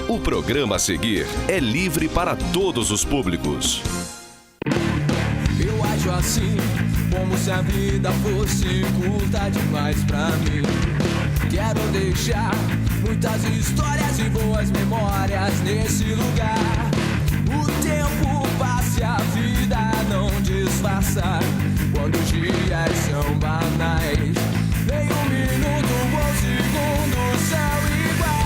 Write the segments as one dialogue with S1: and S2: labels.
S1: O programa a seguir é livre para todos os públicos.
S2: Eu acho assim, como se a vida fosse curta demais pra mim. Quero deixar muitas histórias e boas memórias nesse lugar. O tempo passa e a vida não disfarça quando os dias são banais. Nem um minuto ou segundo são iguais.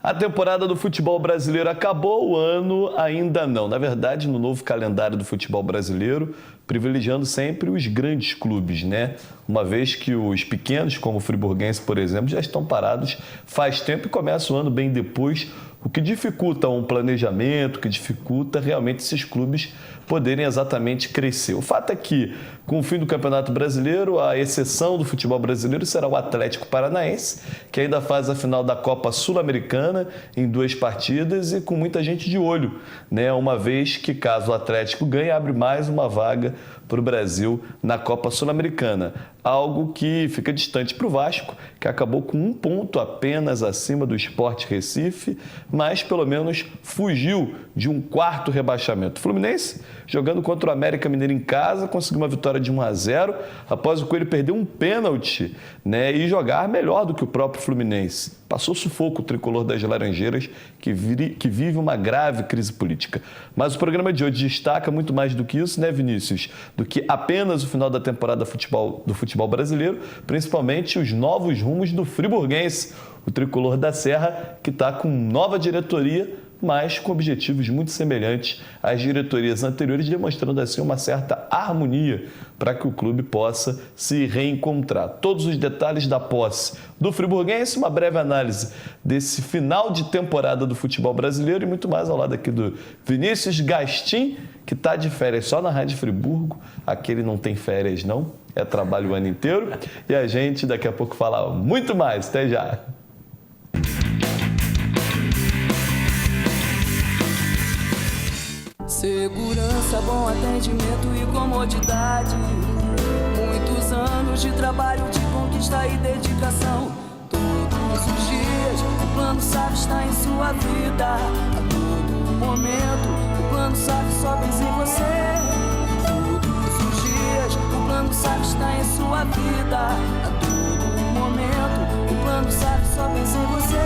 S3: A temporada do futebol brasileiro acabou, o ano ainda não. Na verdade, no novo calendário do futebol brasileiro, privilegiando sempre os grandes clubes, né? Uma vez que os pequenos, como o Friburguense, por exemplo, já estão parados faz tempo e começa o ano bem depois, o que dificulta um planejamento, que dificulta realmente esses clubes poderem exatamente crescer. O fato é que, com o fim do Campeonato Brasileiro, a exceção do futebol brasileiro será o Atlético Paranaense, que ainda faz a final da Copa Sul-Americana em 2 partidas e com muita gente de olho, né? Uma vez que, caso o Atlético ganhe, abre mais uma vaga para o Brasil na Copa Sul-Americana. Algo que fica distante para o Vasco, que acabou com 1 ponto apenas acima do Sport Recife, mas pelo menos fugiu de um 4º rebaixamento. O Fluminense, jogando contra o América Mineiro em casa, conseguiu uma vitória de 1-0, após o Coelho perder um pênalti, né, e jogar melhor do que o próprio Fluminense. Passou sufoco o tricolor das Laranjeiras, que vive uma grave crise política. Mas o programa de hoje destaca muito mais do que isso, né, Vinícius? Do que apenas o final da temporada do futebol brasileiro, principalmente os novos rumos do Friburguense, o tricolor da Serra, que está com nova diretoria, mas com objetivos muito semelhantes às diretorias anteriores, demonstrando assim uma certa harmonia para que o clube possa se reencontrar. Todos os detalhes da posse do Friburguense, uma breve análise desse final de temporada do futebol brasileiro e muito mais ao lado aqui do Vinícius Gastim, que está de férias só na Rádio Friburgo. Aqui ele não tem férias não, é trabalho o ano inteiro. E a gente daqui a pouco fala muito mais. Até já!
S2: Segurança, bom atendimento e comodidade. Muitos anos de trabalho, de conquista e dedicação. Todos os dias, o Plano SAF está em sua vida. A todo momento, o Plano SAF só pensa em você. Todos os dias, o Plano SAF está em sua vida. A todo momento, o Plano SAF só pensa em você.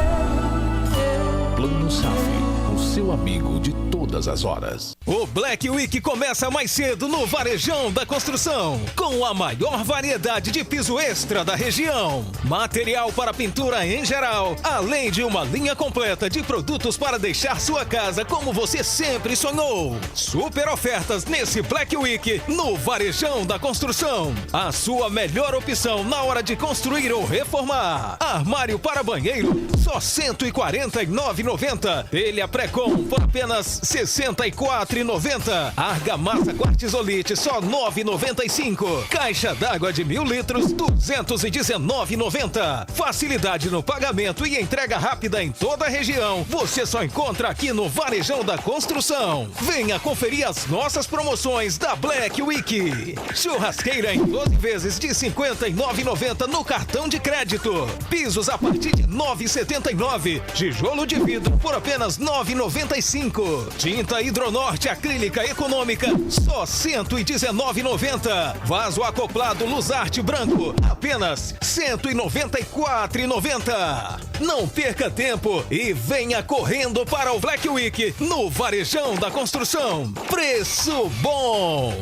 S1: Plano SAF, o seu amigo de todas as horas.
S4: O Black Week começa mais cedo no Varejão da Construção, com a maior variedade de piso extra da região. Material para pintura em geral, além de uma linha completa de produtos para deixar sua casa como você sempre sonhou. Super ofertas nesse Black Week no Varejão da Construção. A sua melhor opção na hora de construir ou reformar. Armário para banheiro, só R$ 149,90. Telha Precon por apenas R$ 64,90. Argamassa Quartzolite só R$ 9,95. Caixa d'água de 1.000 litros, R$ 219,90. Facilidade no pagamento e entrega rápida em toda a região. Você só encontra aqui no Varejão da Construção. Venha conferir as nossas promoções da Black Week. Churrasqueira em 12 vezes de R$ 59,90 no cartão de crédito. Pisos a partir de R$ 9,79. Tijolo de vidro por apenas R$ 9,95. Tinta Hidronorte acrílica econômica, só R$ 119,90. Vaso acoplado Luzarte branco, apenas R$ 194,90. Não perca tempo e venha correndo para o Black Week no Varejão da Construção. Preço bom!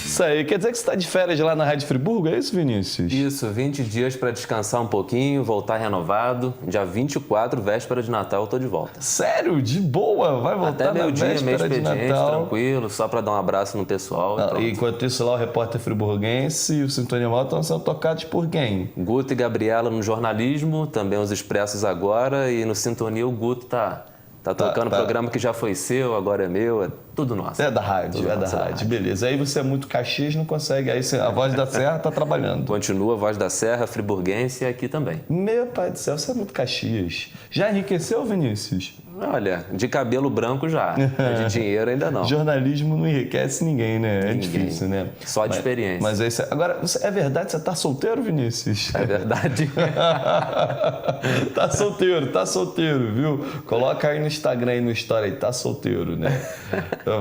S3: Isso aí, quer dizer que você está de férias lá na Rádio Friburgo, é isso, Vinícius?
S5: Isso, 20 dias para descansar um pouquinho, voltar renovado. Dia 24, véspera de Natal, eu tô de volta.
S3: Sério? De boa? Vai voltar
S5: até
S3: na
S5: véspera meio expediente,
S3: de Natal?
S5: tranquilo, só para dar um abraço no pessoal.
S3: Não, e enquanto isso lá, o repórter friburguense e o Sintonia Mal estão sendo tocados por quem?
S5: Guto e Gabriela no jornalismo, também os Expressos agora, e no Sintonia o Guto tá tocando o programa que já foi seu, agora é meu. tudo nosso.
S3: É da rádio,
S5: Tudo
S3: é da
S5: nosso,
S3: rádio, beleza. Aí você é muito Caxias, não consegue, aí a Voz da Serra tá trabalhando.
S5: Continua a Voz da Serra, friburguense e aqui também.
S3: Meu pai do céu, você é muito Caxias. Já enriqueceu, Vinícius?
S5: Olha, de cabelo branco já, de dinheiro ainda não.
S3: Jornalismo não enriquece ninguém, né? É
S5: Ninguém.
S3: difícil, né?
S5: Só de experiência.
S3: Mas aí agora, é verdade, você tá solteiro, Vinícius?
S5: É verdade.
S3: Tá solteiro, viu? Coloca aí no Instagram e no Story aí, tá solteiro, né?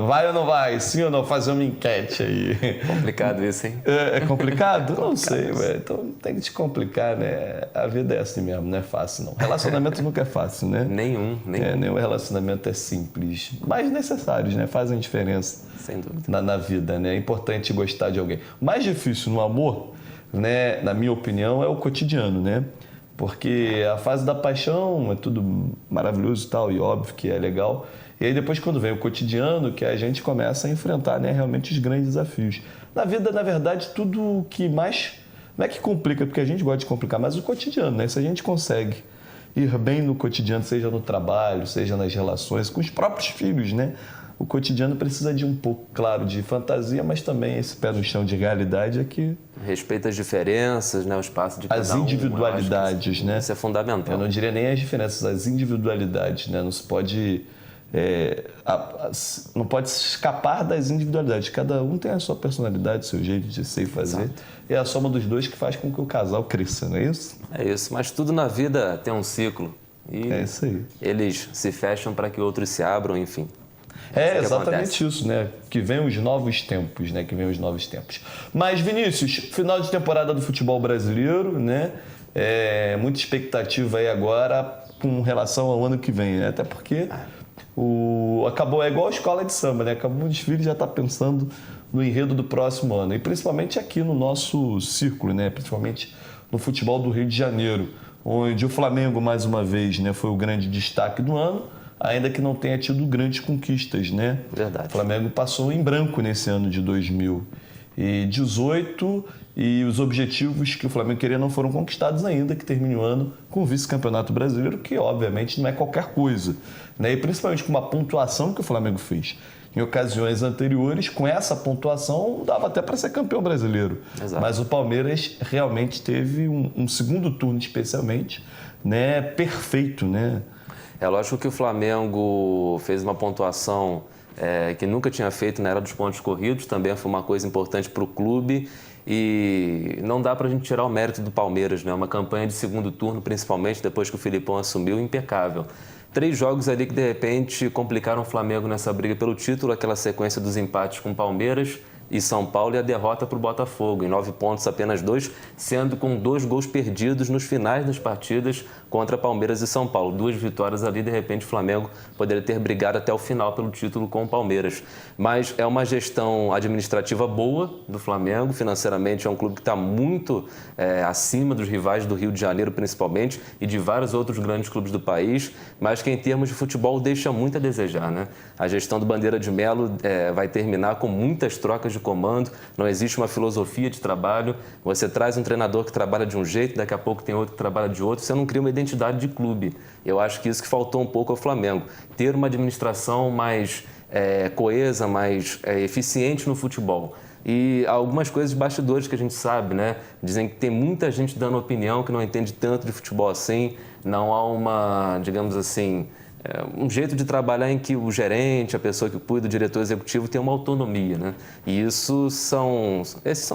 S3: Vai ou não vai? Sim ou não? Fazer uma enquete aí.
S5: Complicado isso, hein?
S3: É complicado? Não sei, velho. Então tem que te complicar, né? A vida é assim mesmo, não é fácil, não. Relacionamento nunca é fácil, né?
S5: Nenhum.
S3: Nenhum relacionamento é simples. Mas necessários, né? Fazem diferença.
S5: Sem dúvida.
S3: Na vida, né? É importante gostar de alguém. O mais difícil no amor, né? Na minha opinião, é o cotidiano, né? Porque a fase da paixão é tudo maravilhoso e tal, e óbvio que é legal. E aí depois quando vem o cotidiano, que a gente começa a enfrentar, né, realmente os grandes desafios. Na vida, na verdade, tudo que mais... Não é que complica, porque a gente gosta de complicar, mas o cotidiano, né? Se a gente consegue ir bem no cotidiano, seja no trabalho, seja nas relações, com os próprios filhos, né? O cotidiano precisa de um pouco, claro, de fantasia, mas também esse pé no chão de realidade é que...
S5: Respeita as diferenças, né? O espaço de cada
S3: As
S5: um.
S3: individualidades, né?
S5: Isso é fundamental.
S3: Eu não diria nem as diferenças, as individualidades, né? Não se pode... não pode escapar das individualidades. Cada um tem a sua personalidade, seu jeito de ser e fazer.
S5: Exato.
S3: E é a soma dos dois que faz com que o casal cresça, não é isso?
S5: É isso, mas tudo na vida tem um ciclo. E
S3: É isso aí.
S5: eles se fecham para que outros se abram, enfim.
S3: É
S5: Isso que
S3: exatamente
S5: acontece.
S3: isso, né? Que vem os novos tempos, né? Que vem os novos tempos. Mas, Vinícius, final de temporada do futebol brasileiro, né? Muita expectativa aí agora com relação ao ano que vem, né? Até porque acabou, é igual a escola de samba, né? Acabou o desfile e já está pensando no enredo do próximo ano. E principalmente aqui no nosso círculo, né? Principalmente no futebol do Rio de Janeiro, onde o Flamengo, mais uma vez, né, foi o grande destaque do ano, ainda que não tenha tido grandes conquistas, né?
S5: Verdade.
S3: O Flamengo passou em branco nesse ano de 2018 e os objetivos que o Flamengo queria não foram conquistados ainda, que termina o ano com o vice-campeonato brasileiro, que obviamente não é qualquer coisa, né? E principalmente com uma pontuação que o Flamengo fez em ocasiões anteriores, com essa pontuação dava até para ser campeão brasileiro.
S5: Exato.
S3: Mas o Palmeiras realmente teve um segundo turno especialmente, né, perfeito, né?
S5: É lógico que o Flamengo fez uma pontuação que nunca tinha feito na era dos pontos corridos, também foi uma coisa importante para o clube e não dá para a gente tirar o mérito do Palmeiras, né? Uma campanha de segundo turno, principalmente depois que o Filipão assumiu, impecável. 3 jogos ali que de repente complicaram o Flamengo nessa briga pelo título, aquela sequência dos empates com o Palmeiras e São Paulo e a derrota para o Botafogo, em 9 pontos apenas 2, sendo com 2 gols perdidos nos finais das partidas contra Palmeiras e São Paulo. 2 vitórias ali, de repente o Flamengo poderia ter brigado até o final pelo título com o Palmeiras. Mas é uma gestão administrativa boa do Flamengo, financeiramente é um clube que está muito acima dos rivais do Rio de Janeiro principalmente e de vários outros grandes clubes do país, mas que em termos de futebol deixa muito a desejar, né? A gestão do Bandeira de Melo vai terminar com muitas trocas de comando, não existe uma filosofia de trabalho, você traz um treinador que trabalha de um jeito, daqui a pouco tem outro que trabalha de outro, você não cria uma identidade de clube. Eu acho que isso que faltou um pouco ao Flamengo, ter uma administração mais coesa, mais eficiente no futebol. E algumas coisas de bastidores que a gente sabe, né? Dizem que tem muita gente dando opinião que não entende tanto de futebol assim, não há uma, digamos assim, um jeito de trabalhar em que o gerente, a pessoa que cuida, o diretor executivo tem uma autonomia, né? E esses são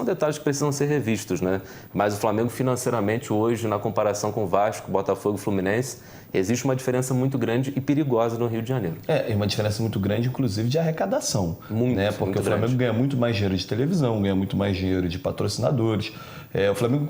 S5: detalhes que precisam ser revistos, né? Mas o Flamengo financeiramente hoje, na comparação com o Vasco, Botafogo e Fluminense, existe uma diferença muito grande e perigosa no Rio de Janeiro.
S3: E uma diferença muito grande, inclusive, de arrecadação.
S5: Muito,
S3: né? Porque
S5: muito
S3: o Flamengo
S5: grande.
S3: ganha muito mais dinheiro de televisão, ganha muito mais dinheiro de patrocinadores. O Flamengo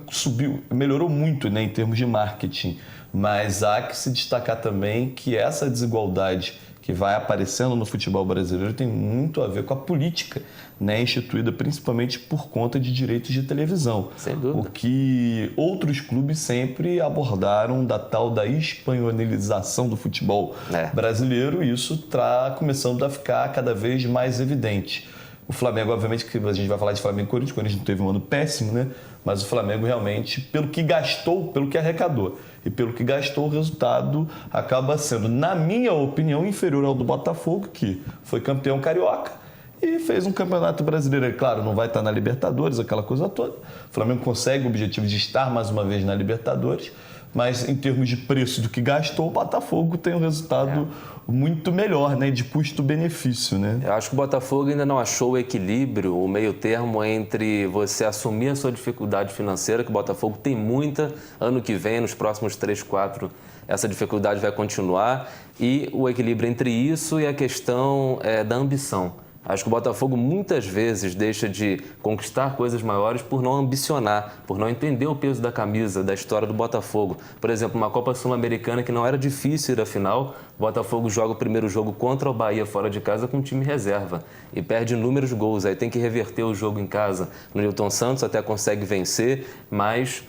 S3: melhorou muito, né, em termos de marketing. Mas há que se destacar também que essa desigualdade que vai aparecendo no futebol brasileiro tem muito a ver com a política, né, instituída principalmente por conta de direitos de televisão.
S5: Sem dúvida.
S3: O que outros clubes sempre abordaram da tal da espanholização do futebol brasileiro, e isso está começando a ficar cada vez mais evidente. O Flamengo, obviamente, que a gente vai falar de Flamengo e Corinthians, o Corinthians teve um ano péssimo, né? Mas o Flamengo realmente, pelo que gastou, pelo que arrecadou e pelo que gastou, o resultado acaba sendo, na minha opinião, inferior ao do Botafogo, que foi campeão carioca e fez um campeonato brasileiro. Claro, não vai estar na Libertadores, aquela coisa toda. O Flamengo consegue o objetivo de estar mais uma vez na Libertadores, mas em termos de preço do que gastou, o Botafogo tem um resultado muito melhor, né, de custo-benefício, né?
S5: Eu acho que o Botafogo ainda não achou o equilíbrio, o meio termo entre você assumir a sua dificuldade financeira, que o Botafogo tem muita, ano que vem, nos próximos 3, 4, essa dificuldade vai continuar, e o equilíbrio entre isso e a questão da ambição. Acho que o Botafogo muitas vezes deixa de conquistar coisas maiores por não ambicionar, por não entender o peso da camisa, da história do Botafogo. Por exemplo, uma Copa Sul-Americana que não era difícil ir à final, o Botafogo joga o primeiro jogo contra o Bahia fora de casa com time reserva e perde inúmeros gols. Aí tem que reverter o jogo em casa. No Nilton Santos até consegue vencer, mas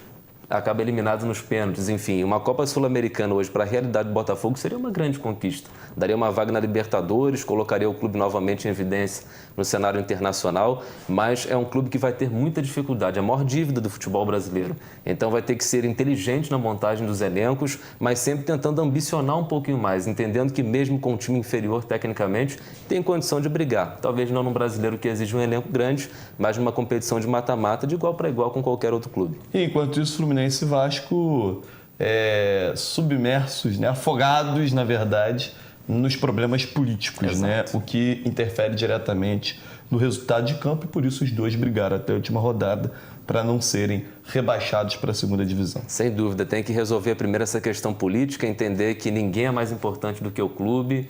S5: acaba eliminado nos pênaltis. Enfim, uma Copa Sul-Americana hoje para a realidade do Botafogo seria uma grande conquista. Daria uma vaga na Libertadores, colocaria o clube novamente em evidência no cenário internacional, mas é um clube que vai ter muita dificuldade, a maior dívida do futebol brasileiro. Então vai ter que ser inteligente na montagem dos elencos, mas sempre tentando ambicionar um pouquinho mais, entendendo que mesmo com um time inferior tecnicamente, tem condição de brigar. Talvez não num brasileiro que exige um elenco grande, mas numa competição de mata-mata de igual para igual com qualquer outro clube.
S3: E enquanto isso, Fluminense e Vasco submersos, né, afogados, na verdade, nos problemas políticos, né, o que interfere diretamente no resultado de campo, e por isso os dois brigaram até a última rodada para não serem rebaixados para a segunda divisão.
S5: Sem dúvida, tem que resolver primeiro essa questão política, entender que ninguém é mais importante do que o clube,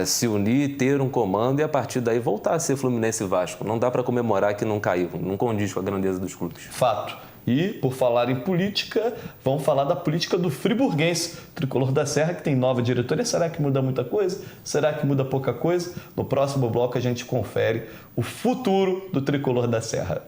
S5: se unir, ter um comando e a partir daí voltar a ser Fluminense e Vasco. Não dá para comemorar que não caiu, não condiz com a grandeza dos clubes.
S3: Fato. E, por falar em política, vamos falar da política do friburguense, Tricolor da Serra, que tem nova diretoria. Será que muda muita coisa? Será que muda pouca coisa? No próximo bloco a gente confere o futuro do Tricolor da Serra.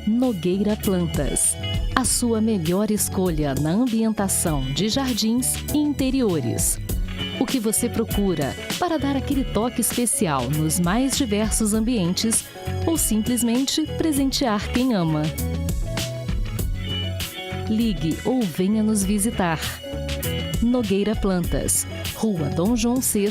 S6: Nogueira Plantas, a sua melhor escolha na ambientação de jardins e interiores. O que você procura para dar aquele toque especial nos mais diversos ambientes ou simplesmente presentear quem ama. Ligue ou venha nos visitar. Nogueira Plantas, Rua Dom João VI,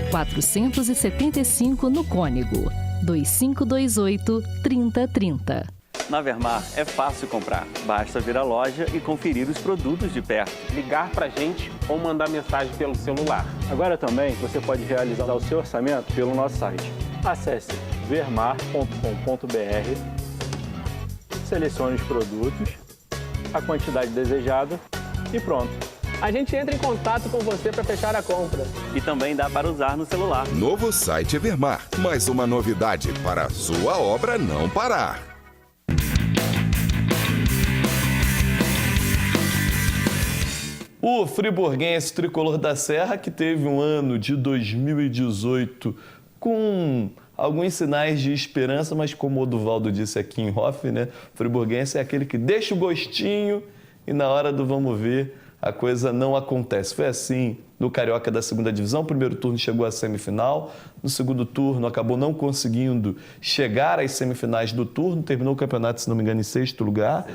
S6: 475 no Cônego, 2528-3030.
S7: Na Vermar é fácil comprar. Basta vir à loja e conferir os produtos de perto.
S8: Ligar pra gente ou mandar mensagem pelo celular.
S7: Agora também você pode realizar o seu orçamento pelo nosso site. Acesse vermar.com.br, selecione os produtos, a quantidade desejada e pronto.
S8: A gente entra em contato com você para fechar a compra.
S7: E também dá para usar no celular.
S9: Novo site Vermar. Mais uma novidade para a sua obra não parar.
S3: O friburguense Tricolor da Serra, que teve um ano de 2018 com alguns sinais de esperança, mas como o Oduvaldo disse aqui em off, né? O friburguense é aquele que deixa o gostinho e na hora do vamos ver a coisa não acontece. Foi assim no Carioca da segunda divisão, o primeiro turno chegou à semifinal, no segundo turno acabou não conseguindo chegar às semifinais do turno, terminou o campeonato, se não me engano, em sexto lugar.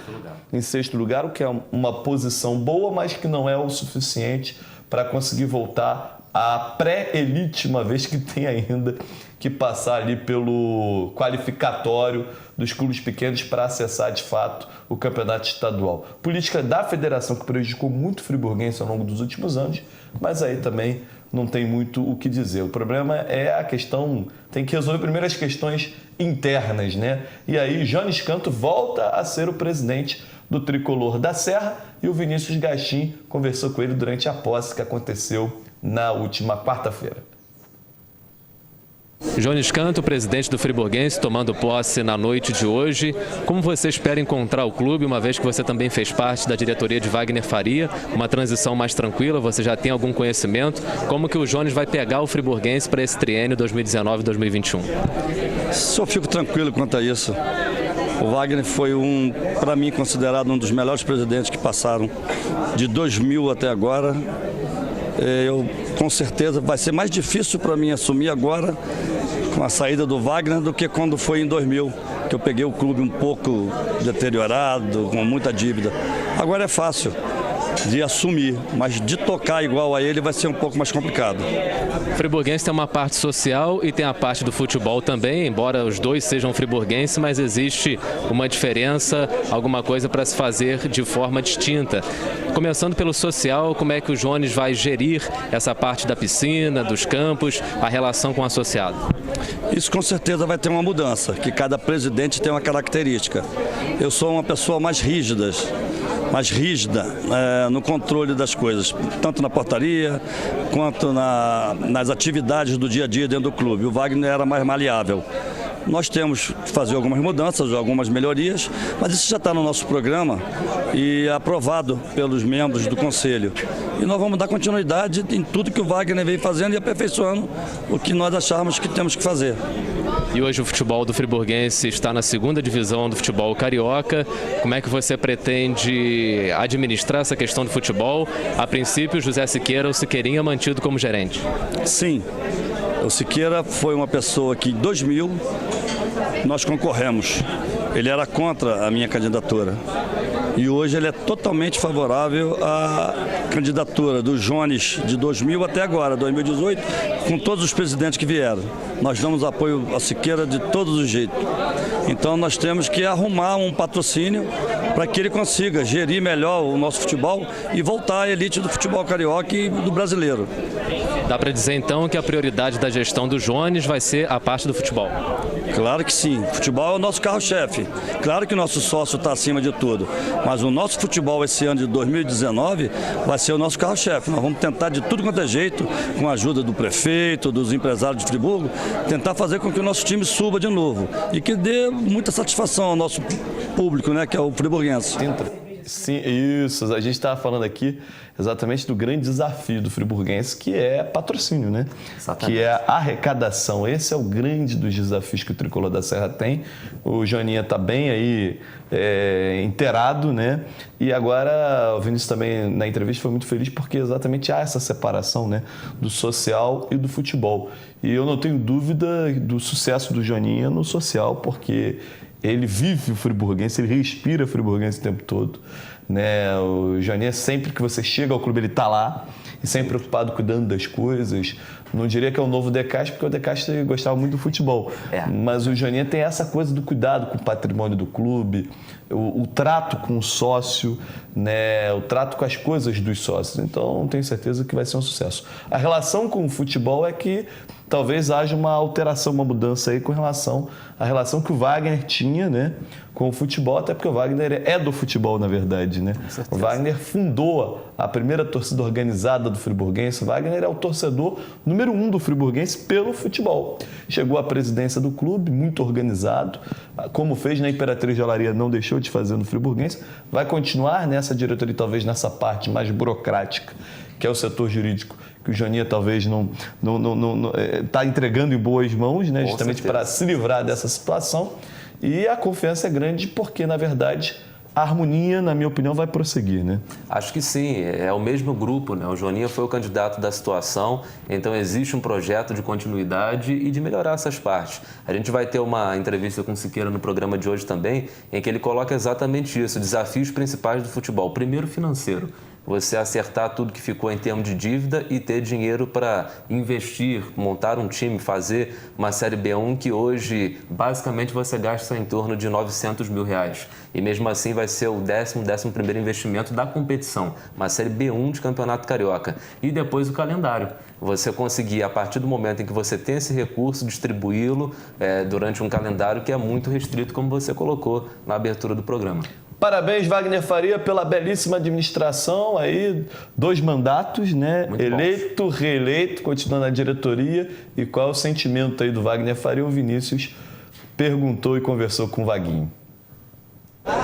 S3: Em sexto lugar, o que é uma posição boa, mas que não é o suficiente para conseguir voltar à pré-elite, uma vez que tem ainda que passar ali pelo qualificatório dos clubes pequenos para acessar de fato o campeonato estadual. Política da federação que prejudicou muito o friburguense ao longo dos últimos anos, mas aí também não tem muito o que dizer. O problema é a questão, tem que resolver primeiro as questões internas, né? E aí Jones Canto volta a ser o presidente do Tricolor da Serra e o Vinícius Gachim conversou com ele durante a posse que aconteceu na última quarta-feira.
S5: Jones Canto, presidente do Friburguense, tomando posse na noite de hoje. Como você espera encontrar o clube, uma vez que você também fez parte da diretoria de Wagner Faria, uma transição mais tranquila, você já tem algum conhecimento? Como que o Jones vai pegar o Friburguense para esse triênio 2019-2021?
S10: Só fico tranquilo quanto a isso. O Wagner foi para mim, considerado um dos melhores presidentes que passaram de 2000 até agora. Eu, com certeza, vai ser mais difícil para mim assumir agora, com a saída do Wagner, do que quando foi em 2000, que eu peguei o clube um pouco deteriorado, com muita dívida. Agora é fácil de assumir, mas de tocar igual a ele vai ser um pouco mais complicado.
S5: O friburguense tem uma parte social e tem a parte do futebol também, embora os dois sejam friburguenses, mas existe uma diferença, alguma coisa para se fazer de forma distinta. Começando pelo social, como é que o Jones vai gerir essa parte da piscina, dos campos, a relação com o associado?
S10: Isso com certeza vai ter uma mudança, que cada presidente tem uma característica. Eu sou uma pessoa mais rígida no controle das coisas, tanto na portaria quanto nas atividades do dia a dia dentro do clube. O Wagner era mais maleável. Nós temos que fazer algumas mudanças, algumas melhorias, mas isso já está no nosso programa e aprovado pelos membros do Conselho. E nós vamos dar continuidade em tudo que o Wagner vem fazendo e aperfeiçoando o que nós acharmos que temos que fazer.
S5: E hoje o futebol do friburguense está na 2ª divisão do futebol carioca. Como é que você pretende administrar essa questão do futebol? A princípio, José Siqueira, o Siqueirinha, mantido como gerente.
S10: Sim, o Siqueira foi uma pessoa que em 2000 nós concorremos. Ele era contra a minha candidatura. E hoje ele é totalmente favorável à candidatura do Jones de 2000 até agora, 2018, com todos os presidentes que vieram. Nós damos apoio a Siqueira de todos os jeitos. Então nós temos que arrumar um patrocínio para que ele consiga gerir melhor o nosso futebol e voltar à elite do futebol carioca e do brasileiro.
S5: Dá para dizer então que a prioridade da gestão do Jones vai ser a parte do futebol?
S10: Claro que sim. Futebol é o nosso carro-chefe. Claro que o nosso sócio está acima de tudo. Mas o nosso futebol esse ano de 2019 vai ser o nosso carro-chefe. Nós vamos tentar de tudo quanto é jeito, com a ajuda do prefeito, dos empresários de Friburgo, tentar fazer com que o nosso time suba de novo. E que dê muita satisfação ao nosso público, né, que é o friburguense.
S3: Sim, isso. A gente estava falando aqui exatamente do grande desafio do friburguense, que é patrocínio, né? Exatamente. Que é a arrecadação. Esse é o grande dos desafios que o Tricolor da Serra tem. O Joaninha está bem aí inteirado, né? E agora o Vinícius também na entrevista foi muito feliz porque exatamente há essa separação, né, do social e do futebol. E eu não tenho dúvida do sucesso do Joaninha no social, porque ele vive o friburguense, ele respira o friburguense o tempo todo, né? O Joaninha, sempre que você chega ao clube, ele está lá e sempre preocupado cuidando das coisas. Não diria que é o novo De Castro, porque o De Castro gostava muito do futebol. Mas o Joaninha tem essa coisa do cuidado com o patrimônio do clube, o trato com o sócio, né? O trato com as coisas dos sócios. Então, tenho certeza que vai ser um sucesso. A relação com o futebol é que talvez haja uma alteração, uma mudança aí com relação à relação que o Wagner tinha, né, com o futebol, até porque o Wagner é do futebol, na verdade, né? O Wagner fundou a primeira torcida organizada do friburguense. O Wagner é o torcedor número 1 do friburguense pelo futebol. Chegou à presidência do clube, muito organizado, como fez na Imperatriz de Olaria, não deixou de fazer no friburguense, vai continuar nessa diretoria, talvez nessa parte mais burocrática, que é o setor jurídico, que o Joaninha talvez não está entregando em boas mãos, né, justamente para se livrar dessa situação. E a confiança é grande porque, na verdade, a harmonia, na minha opinião, vai prosseguir, né?
S5: Acho que sim, é o mesmo grupo, né? O Joaninha foi o candidato da situação, então existe um projeto de continuidade e de melhorar essas partes. A gente vai ter uma entrevista com o Siqueira no programa de hoje também, em que ele coloca exatamente isso, desafios principais do futebol. Primeiro, financeiro. Você acertar tudo que ficou em termos de dívida e ter dinheiro para investir, montar um time, fazer uma Série B1 que hoje, basicamente, você gasta em torno de R$900 mil. E mesmo assim vai ser o 11º investimento da competição, uma Série B1 de Campeonato Carioca. E depois o calendário. Você conseguir, a partir do momento em que você tem esse recurso, distribuí-lo durante um calendário que é muito restrito, como você colocou na abertura do programa.
S3: Parabéns, Wagner Faria, pela belíssima administração, aí 2 mandatos, né? Muito eleito, bom. Reeleito, continuando na diretoria. E qual é o sentimento aí do Wagner Faria? O Vinícius perguntou e conversou com o Vaguinho.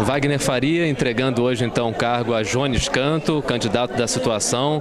S5: Wagner Faria entregando hoje então o cargo a Jones Canto, candidato da situação.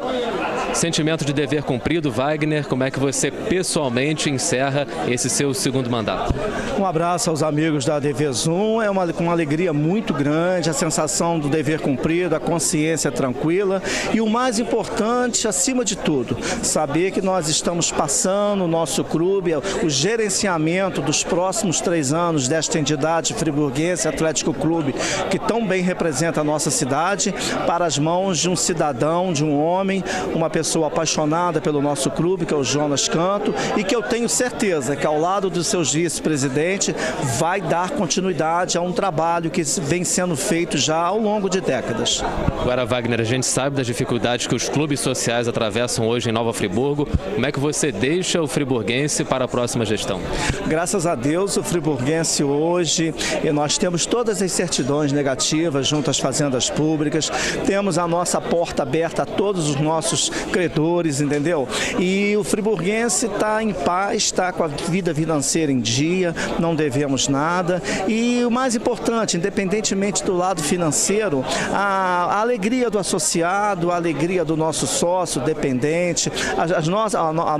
S5: Sentimento de dever cumprido, Wagner, como é que você pessoalmente encerra esse seu segundo mandato?
S11: Um abraço aos amigos da TV Zoom, com uma alegria muito grande, a sensação do dever cumprido, a consciência tranquila e o mais importante, acima de tudo, saber que nós estamos passando o nosso clube, o gerenciamento dos próximos 3 anos desta entidade friburguense Atlético Clube, que tão bem representa a nossa cidade, para as mãos de um cidadão, de um homem, uma pessoa apaixonada pelo nosso clube, que é o Jonas Canto, e que eu tenho certeza que ao lado dos seus vice-presidentes vai dar continuidade a um trabalho que vem sendo feito já ao longo de décadas.
S5: Agora, Wagner, a gente sabe das dificuldades que os clubes sociais atravessam hoje em Nova Friburgo. Como é que você deixa o friburguense para a próxima gestão?
S11: Graças a Deus, o friburguense hoje, nós temos todas as certidões negativas junto às fazendas públicas, temos a nossa porta aberta a todos os nossos credores, entendeu? E o friburguense está em paz, está com a vida financeira em dia, não devemos nada. E o mais importante, independentemente do lado financeiro, a alegria do associado, a alegria do nosso sócio dependente, a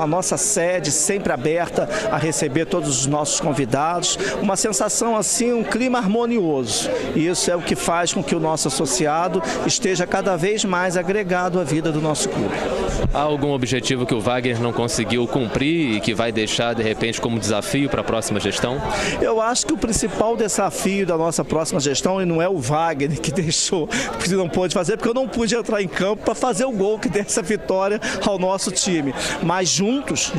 S11: nossa sede sempre aberta a receber todos os nossos convidados, uma sensação assim, um clima harmonioso. E isso é o que faz com que o nosso associado esteja cada vez mais agregado à vida do nosso clube.
S5: Há algum objetivo que o Wagner não conseguiu cumprir e que vai deixar, de repente, como desafio para a próxima gestão?
S11: Eu acho que o principal desafio da nossa próxima gestão, e não é o Wagner que deixou, que não pôde fazer, porque eu não pude entrar em campo para fazer o gol que desse a vitória ao nosso time. Mas juntos,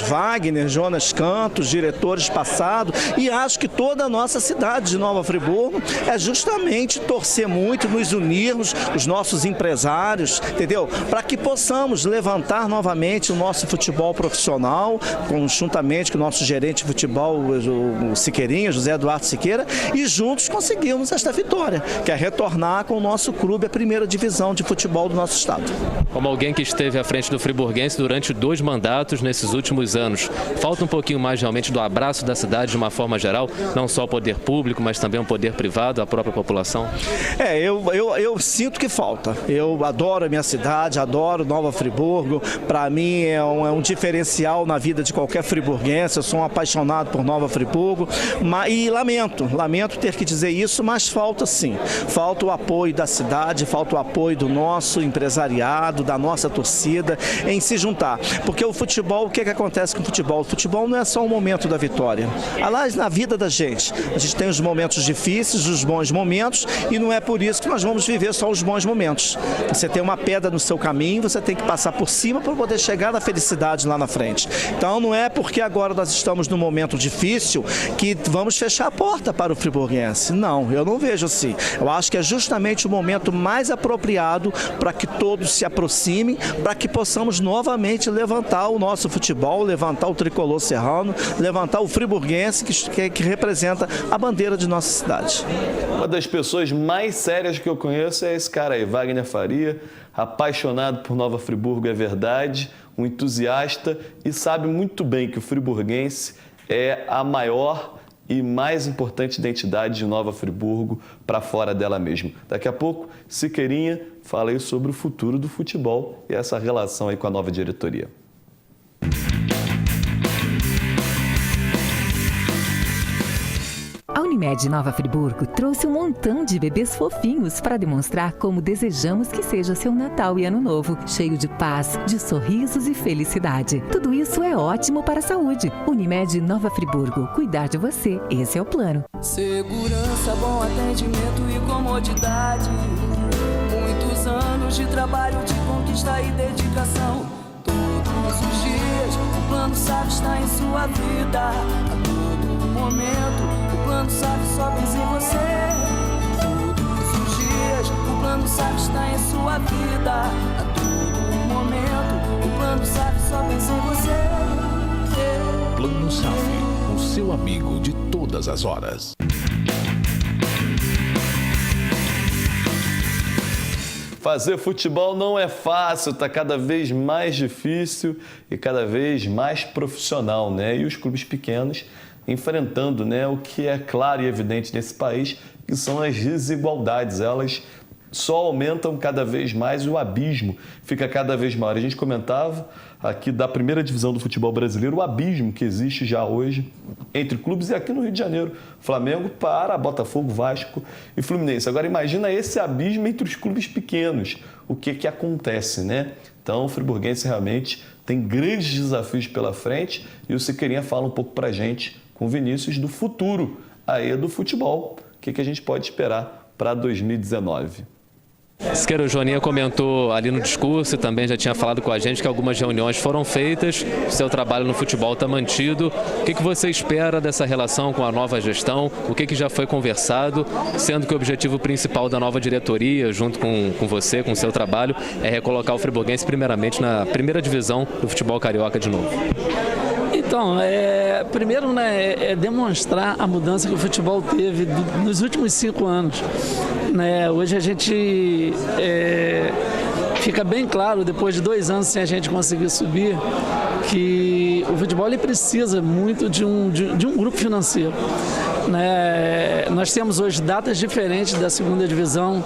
S11: Wagner, Jonas Cantos, diretores passados, e acho que toda a nossa cidade de Nova Friburgo é justamente torcer muito, nos unirmos, os nossos empresários, entendeu? Para que possamos levantar novamente o nosso futebol profissional, conjuntamente com o nosso gerente de futebol, o Siqueirinha, José Eduardo Siqueira, e juntos conseguimos esta vitória, que é retornar com o nosso clube à primeira divisão de futebol do nosso estado.
S5: Como alguém que esteve à frente do friburguense durante 2 mandatos nesses últimos anos, falta um pouquinho mais realmente do abraço da cidade de uma forma geral, não só o poder público, mas também o poder privado, a própria população?
S11: Eu sinto que falta. Eu adoro a minha cidade, adoro Nova Friburgo, para mim é um diferencial na vida de qualquer friburguense, eu sou um apaixonado por Nova Friburgo, e lamento ter que dizer isso, mas falta sim, falta o apoio da cidade, falta o apoio do nosso empresariado, da nossa torcida, em se juntar, porque o futebol, o que acontece com o futebol? O futebol não é só o momento da vitória, aliás, na vida da gente, a gente tem os momentos difíceis, os bons momentos, e não é por isso que nós vamos viver só os bons momentos. Você tem uma pedra no seu caminho, você tem que passar por cima para poder chegar na felicidade lá na frente. Então não é porque agora nós estamos num momento difícil que vamos fechar a porta para o friburguense. Não, eu não vejo assim. Eu acho que é justamente o momento mais apropriado para que todos se aproximem, para que possamos novamente levantar o nosso futebol, levantar o tricolor serrano, levantar o friburguense que representa a bandeira de nossa cidade.
S3: Uma das pessoas mais sérias que eu conheço é esse cara aí, Wagner Faria, apaixonado por Nova Friburgo, é verdade, um entusiasta e sabe muito bem que o friburguense é a maior e mais importante identidade de Nova Friburgo para fora dela mesma. Daqui a pouco, Siqueirinha fala aí sobre o futuro do futebol e essa relação aí com a nova diretoria.
S12: A Unimed Nova Friburgo trouxe um montão de bebês fofinhos para demonstrar como desejamos que seja seu Natal e Ano Novo, cheio de paz, de sorrisos e felicidade. Tudo isso é ótimo para a saúde. Unimed Nova Friburgo, cuidar de você, esse é o plano.
S2: Segurança, bom atendimento e comodidade. Muitos anos de trabalho, de conquista e dedicação. Todos os dias, o Plano SAF está em sua vida. A todo momento, o Plano SAF só pensa em você. Todos os dias, o Plano SAF está em sua vida. A todo momento, o Plano SAF só pensa em você.
S1: Plano SAF, o seu amigo de todas as horas.
S3: Fazer futebol não é fácil, está cada vez mais difícil e cada vez mais profissional, né? E os clubes pequenos enfrentando, né, o que é claro e evidente nesse país, que são as desigualdades. Elas só aumentam cada vez mais e o abismo fica cada vez maior. A gente comentava aqui da primeira divisão do futebol brasileiro, o abismo que existe já hoje entre clubes e aqui no Rio de Janeiro, Flamengo para Botafogo, Vasco e Fluminense. Agora imagina esse abismo entre os clubes pequenos, o que acontece, né? Então o friburguense realmente tem grandes desafios pela frente e o Siqueirinha fala um pouco pra gente com o Vinícius do futuro aí do futebol, o que a gente pode esperar para 2019.
S5: Siqueira, o Joaninha comentou ali no discurso e também já tinha falado com a gente que algumas reuniões foram feitas, o seu trabalho no futebol está mantido. O que você espera dessa relação com a nova gestão? O que já foi conversado, sendo que o objetivo principal da nova diretoria, junto com você, com o seu trabalho, é recolocar o friburguense primeiramente na primeira divisão do futebol carioca de novo?
S13: Então, primeiro, né, é demonstrar a mudança que o futebol teve nos últimos 5 anos. Né? Hoje a gente fica bem claro, depois de 2 anos sem a gente conseguir subir, que o futebol ele precisa muito de um grupo financeiro. Né? Nós temos hoje datas diferentes da segunda divisão,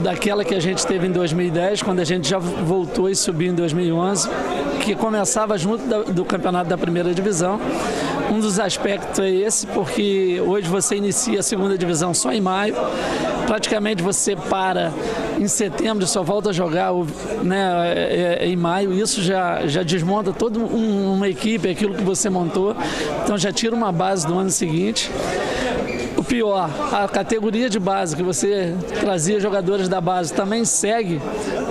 S13: daquela que a gente teve em 2010, quando a gente já voltou e subiu em 2011, que começava junto do campeonato da primeira divisão. Um dos aspectos é esse, porque hoje você inicia a segunda divisão só em maio, praticamente você para em setembro e só volta a jogar, né, em maio. Isso já desmonta toda uma equipe, aquilo que você montou, então já tira uma base do ano seguinte. O pior, a categoria de base, que você trazia jogadores da base, também segue,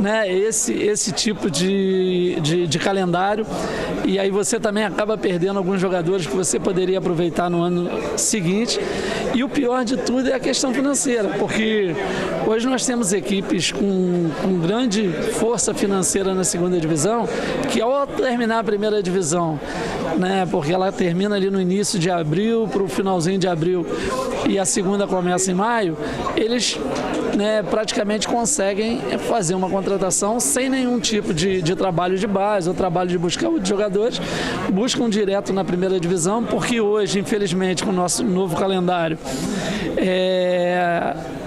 S13: né, esse tipo de calendário, e aí você também acaba perdendo alguns jogadores que você poderia aproveitar no ano seguinte. E o pior de tudo é a questão financeira, porque hoje nós temos equipes com grande força financeira na segunda divisão, que ao terminar a primeira divisão, né, porque ela termina ali no início de abril para o finalzinho de abril, e a segunda começa em maio, eles, né, praticamente conseguem fazer uma contratação sem nenhum tipo de trabalho de base ou trabalho de buscar outros jogadores, buscam direto na primeira divisão, porque hoje, infelizmente, com o nosso novo calendário,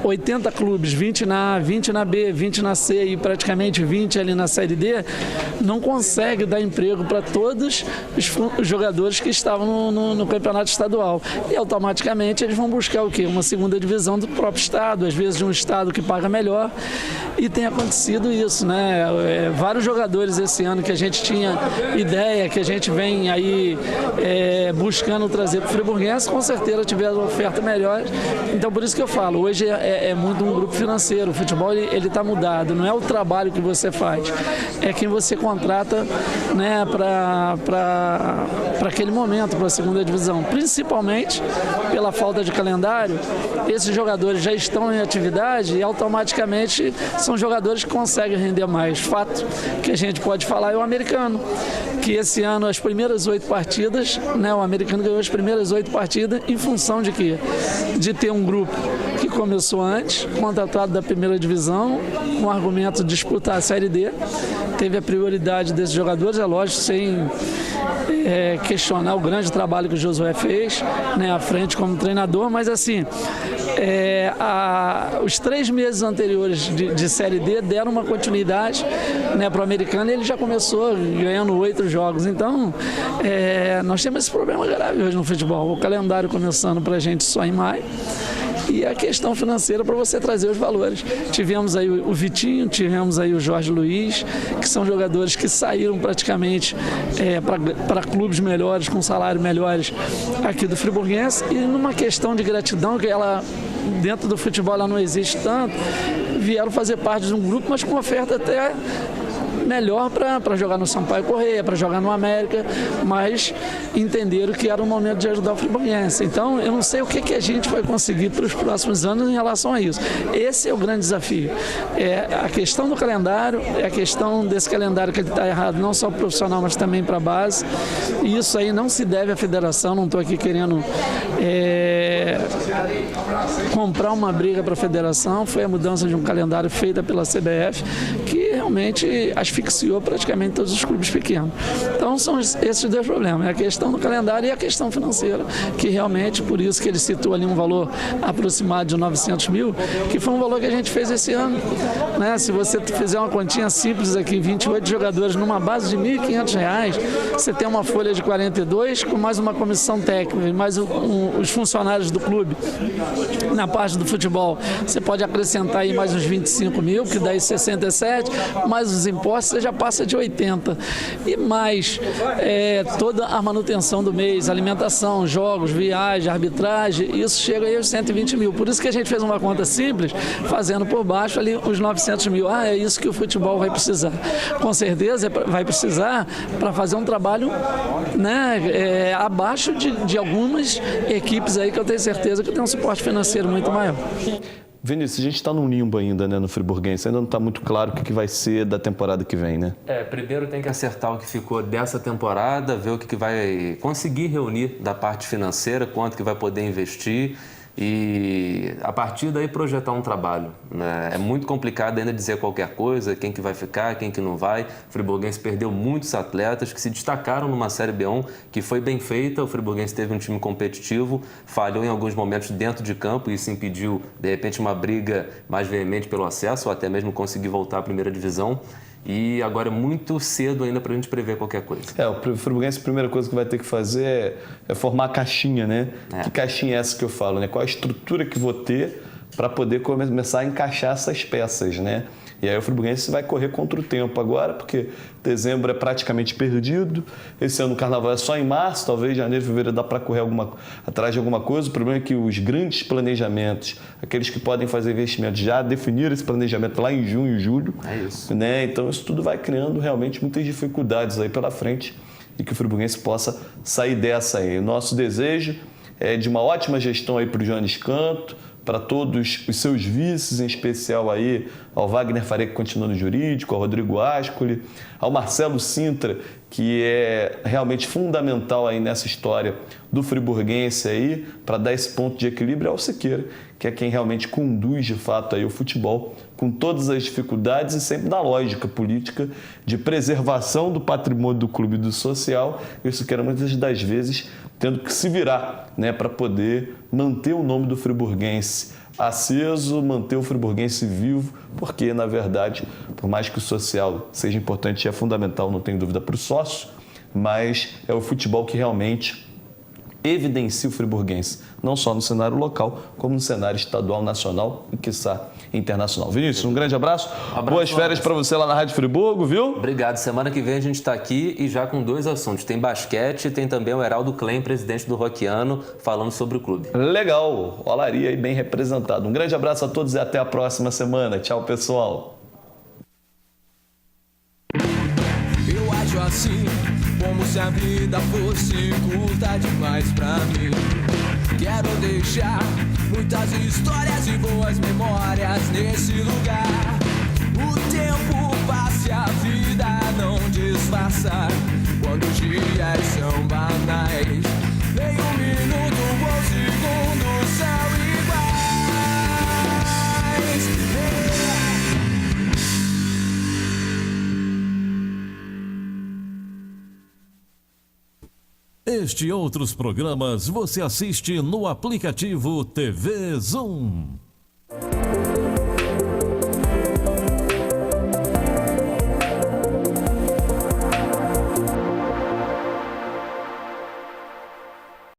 S13: 80 clubes, 20 na A, 20 na B, 20 na C e praticamente 20 ali na Série D, não consegue dar emprego para todos os jogadores que estavam no campeonato estadual. E automaticamente eles vão buscar o quê? Uma segunda divisão do próprio estado, às vezes de um estado que paga melhor, e tem acontecido isso, né? Vários jogadores esse ano que a gente tinha ideia, que a gente vem aí buscando trazer para o friburguense, com certeza tiveram oferta melhor. Então por isso que eu falo, hoje é muito um grupo financeiro. O futebol ele está mudado, não é o trabalho que você faz, é quem você contrata, né, para aquele momento, para a segunda divisão. Principalmente pela falta de calendário, esses jogadores já estão em atividade e automaticamente são jogadores que conseguem render mais. Fato que a gente pode falar é o americano, que esse ano as primeiras 8 partidas, né, o americano ganhou as primeiras 8 partidas em função de quê? De ter um grupo que começou antes, contratado da primeira divisão, com o argumento de disputar a Série D, teve a prioridade desses jogadores, é lógico, sem questionar o grande trabalho que o Josué fez, né, à frente como treinador, mas assim, os 3 meses anteriores de Série D deram uma continuidade, né, para o americano, e ele já começou ganhando 8 jogos. Então, nós temos esse problema grave hoje no futebol, o calendário começando para a gente só em maio, e a questão financeira para você trazer os valores. Tivemos aí o Vitinho, tivemos aí o Jorge Luiz, que são jogadores que saíram praticamente para clubes melhores, com salários melhores aqui do friburguense, e numa questão de gratidão, que ela dentro do futebol ela não existe tanto, vieram fazer parte de um grupo, mas com oferta até melhor para jogar no Sampaio Corrêa, para jogar no América, mas entenderam que era o momento de ajudar o friburguense. Então, eu não sei o que a gente vai conseguir para os próximos anos em relação a isso. Esse é o grande desafio. É a questão do calendário, é a questão desse calendário que ele está errado, não só para o profissional, mas também para a base. E isso aí não se deve à federação, não estou aqui querendo comprar uma briga para a federação, foi a mudança de um calendário feita pela CBF, que realmente realmente asfixiou praticamente todos os clubes pequenos. Então são esses dois problemas, a questão do calendário e a questão financeira, que realmente, por isso que ele citou ali um valor aproximado de 900 mil, que foi um valor que a gente fez esse ano, né? Se você fizer uma continha simples aqui, 28 jogadores numa base de R$ 1.500, você tem uma folha de 42 com mais uma comissão técnica, mais os funcionários do clube. Na parte do futebol, você pode acrescentar aí mais uns 25 mil, que daí 67, mais os impostos, você já passa de 80. E mais toda a manutenção do mês, alimentação, jogos, viagem, arbitragem, isso chega aí aos 120 mil. Por isso que a gente fez uma conta simples, fazendo por baixo ali os 900 mil. É isso que o futebol vai precisar. Com certeza vai precisar para fazer um trabalho, né, abaixo de algumas equipes aí que eu tenho certeza que tem um suporte financeiro muito maior.
S3: Vinícius, a gente está num limbo ainda, né, no Friburguense. Ainda não está muito claro o que vai ser da temporada que vem, né?
S5: Primeiro tem que acertar o que ficou dessa temporada, ver o que vai conseguir reunir da parte financeira, quanto que vai poder investir e a partir daí projetar um trabalho, né? É muito complicado ainda dizer qualquer coisa, quem que vai ficar, quem que não vai. O Friburguense perdeu muitos atletas que se destacaram numa Série B1, que foi bem feita. O Friburguense teve um time competitivo, falhou em alguns momentos dentro de campo e isso impediu, de repente, uma briga mais veemente pelo acesso ou até mesmo conseguir voltar à primeira divisão. E agora é muito cedo ainda para a gente prever qualquer coisa.
S3: O Friburguense, a primeira coisa que vai ter que fazer é formar a caixinha, né? Que caixinha é essa que eu falo, né? Qual a estrutura que vou ter para poder começar a encaixar essas peças, né? E aí o Friburguense vai correr contra o tempo agora, porque dezembro é praticamente perdido. Esse ano o carnaval é só em março, talvez janeiro, fevereiro dá para correr atrás de alguma coisa. O problema é que os grandes planejamentos, aqueles que podem fazer investimentos, já definiram esse planejamento lá em junho e julho.
S5: É isso.
S3: Né? Então isso tudo vai criando realmente muitas dificuldades aí pela frente e que o Friburguense possa sair dessa aí. O nosso desejo é de uma ótima gestão aí para o Jones Canto, para todos os seus vices, em especial aí ao Wagner Faria, que continua no jurídico, ao Rodrigo Ascoli, ao Marcelo Sintra, que é realmente fundamental aí nessa história do Friburguense aí, para dar esse ponto de equilíbrio, ao Siqueira, que é quem realmente conduz de fato aí o futebol, com todas as dificuldades e sempre na lógica política de preservação do patrimônio do clube e do social. E o Siqueira muitas das vezes tendo que se virar, né, para poder manter o nome do Friburguense aceso, manter o Friburguense vivo, porque, na verdade, por mais que o social seja importante e é fundamental, não tenho dúvida, para o sócio, mas é o futebol que realmente evidencia o Friburguense, não só no cenário local, como no cenário estadual, nacional e, quiçá, internacional. Vinícius, um grande abraço. Boas férias para você lá na Rádio Friburgo, viu?
S5: Obrigado. Semana que vem a gente está aqui e já com dois assuntos. Tem basquete e tem também o Heraldo Klein, presidente do Rockiano, falando sobre o clube.
S3: Legal. Olaria aí bem representado. Um grande abraço a todos e até a próxima semana. Tchau, pessoal.
S2: Eu acho assim, como se a vida fosse curta demais pra mim. Quero deixar muitas histórias e boas memórias nesse lugar. O tempo passa e a vida não disfarça quando os dias são banais. Nem um minuto ou segundo são iguais.
S1: Este e outros programas você assiste no aplicativo TV Zoom.